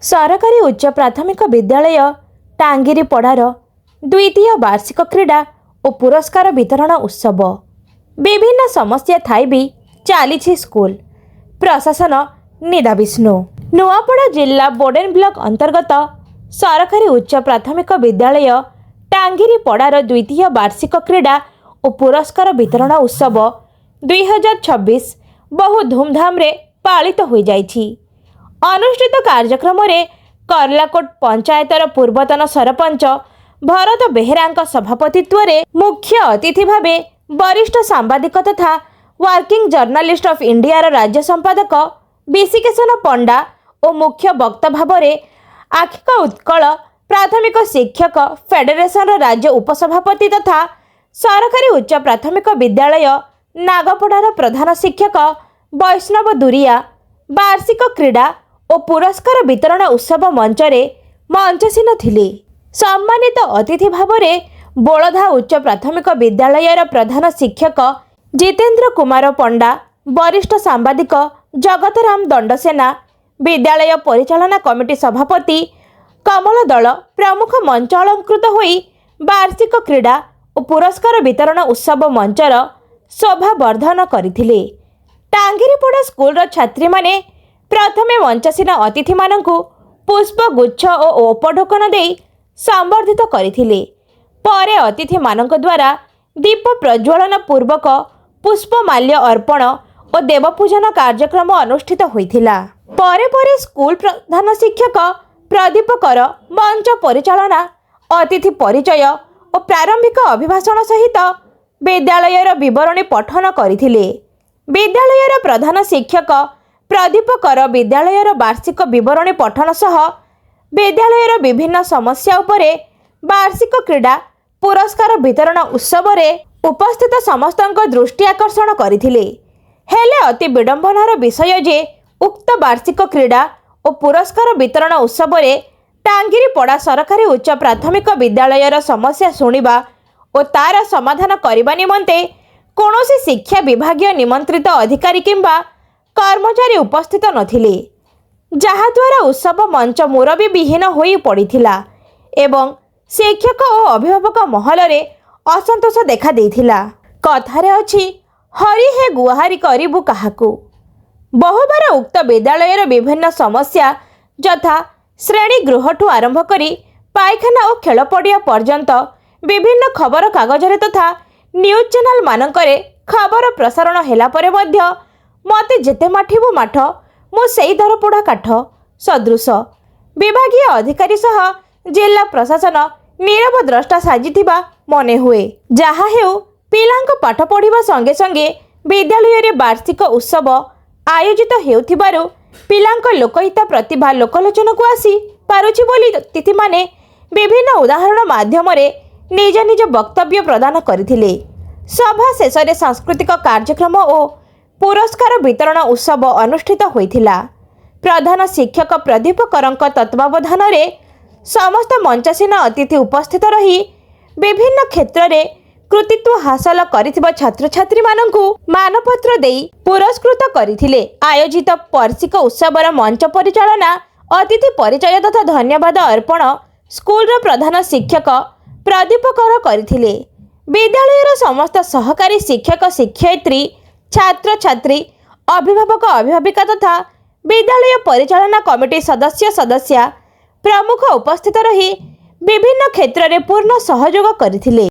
सरकारी उच्च प्राथमिक विद्यालय टांगिरीपड़ार द्वितीय वार्षिक क्रीड़ा और पुरस्कार वितरण उत्सव। विभिन्न समस्या थाई भी चली स्कूल प्रशासन निदाविष्णु। नुआपड़ा जिला बोडेन ब्लॉक अंतर्गत सरकारी उच्च प्राथमिक विद्यालय टांगिरीपड़ार द्वितीय वार्षिक क्रीड़ा और पुरस्कार वितरण उत्सव 2026 बहु धूमधाम रे पालित हो जाइछि। अनुष्ठित कार्यक्रम रे करलाकोट पंचायतर पूर्वतन सरपंच भरत बेहेरा सभापतित्व रे मुख्य अतिथि भावे वरिष्ठ सांबादिक तथा वर्किंग जर्नालिस्ट ऑफ इंडिया राज्य संपादक विशिकेशन पंडा और मुख्य वक्ता भाव में आखिक उत्कल प्राथमिक शिक्षक फेडरेशन राज्य उपसभापति तथा सरकारी उच्च प्राथमिक विद्यालय नागपड़ार प्रधान शिक्षक वैष्णव दुरिया वार्षिक क्रीड़ा और पुरस्कार वितरण उत्सव मंचरे मंचसीन थिले। सम्मानित अतिथि भाव में बोलधा उच्च प्राथमिक विद्यालयर प्रधान शिक्षक जितेन्द्र कुमार पंडा, वरिष्ठ सांबादिक जगतराम दंडसेना, विद्यालय परिचालना कमिटी सभापति कमल दल प्रमुख मंच अलंकृत होई वार्षिक क्रीड़ा और पुरस्कार वितरण उत्सव मंचर शोभावर्धन करथिले। टांगिरीपड़ा स्कूल छात्री माने प्रथमे मंचसीन अतिथि मानकु पुष्पगुच्छ और उपढोकन देई संबर्धित करथिले। परे अतिथि मानक द्वारा दीप प्रज्वलन पूर्वक पुष्पमाल्य अर्पण और देवपूजन कार्यक्रम अनुष्ठित होइथिला। परे परे स्कूल प्रधान शिक्षक प्रदीप कर मंच परिचालना, अतिथि परिचय और प्रारंभिक अभिभाषण सहित विद्यालयर विवरणी पठन करथिले। विद्यालयर प्रधान शिक्षक प्रदीप कर विद्यालयर वार्षिक विवरणी पठन सह विद्यालयर विभिन्न समस्या उपरे वार्षिक क्रीड़ा पुरस्कार वितरण उत्सव रे उपस्थित समस्तक दृष्टि आकर्षण करथिले। हेले अति विडंबनार विषय जे उक्त वार्षिक क्रीड़ा और पुरस्कार वितरण उत्सव रे टांगिरीपड़ा सरकारी उच्च प्राथमिक विद्यालयर समस्या शुणिबा और तार समाधान करने निमंते कौनसी शिक्षा विभाग निमंत्रित अधिकारी किंबा कर्मचारी उपस्थित नथिले, जहाद्वारा उत्सव मंच मुरबी विहीन होई पड़िथिला एवं शिक्षक और अभिभावक महल रे असंतोष देखा देइथिला। कथारे अछि हरि हे गुहारी करिबु काहाकू। बहुबार उक्त विद्यालयर विभिन्न समस्या यथा श्रेणी गृहठू आरंभ करी पायखाना और खेल पड़िया पर्यंत विभिन्न खबर कागज तथा न्यूज चैनल मानकरे खबर प्रसारण हेला परे मध्य मते जेते माठिबु माठ मु सेई दरपोड़ा काठ सदृश विभागीय अधिकारी सह जिला प्रशासन नीरव द्रष्टा साजिथिबा मने हुए। जहा हेउ पिलांक पाठ पढ़िबा संगे संगे विद्यालय रे वार्षिक उत्सव आयोजित हेउथिबारु पिलांक लोकहित प्रतिभा लोकलोचन को आसी पारुछि बोली अतिथि माने विभिन्न उदाहरण माध्यम रे निज निज वक्तव्य प्रदान करथिले। सभा शेष रे सांस्कृतिक कार्यक्रम और पुरस्कार वितरण उत्सव अनुष्ठित होइथिला। प्रधान शिक्षक प्रदीप करंक तत्वावधान रे समस्त मंचसीन अतिथि उपस्थित रही विभिन्न क्षेत्र रे कृतित्व हासिल करिथिबा छात्र छात्री माननकु मानपत्र देई पुरस्कृत करथिले। आयोजित वार्षिक उत्सवर मंच परिचालना, अतिथि परिचय तथा धन्यवाद अर्पण स्कूल रो प्रधान शिक्षक प्रदीप कर करथिले। विद्यालयर समस्त सहकारी शिक्षक शिक्षयित्री, छात्र छात्री, अभिभावक अभिभाविका तथा विद्यालय परिचालना कमिटी सदस्य प्रमुख उपस्थित रही विभिन्न क्षेत्र रे पूर्ण सहयोग करथिले।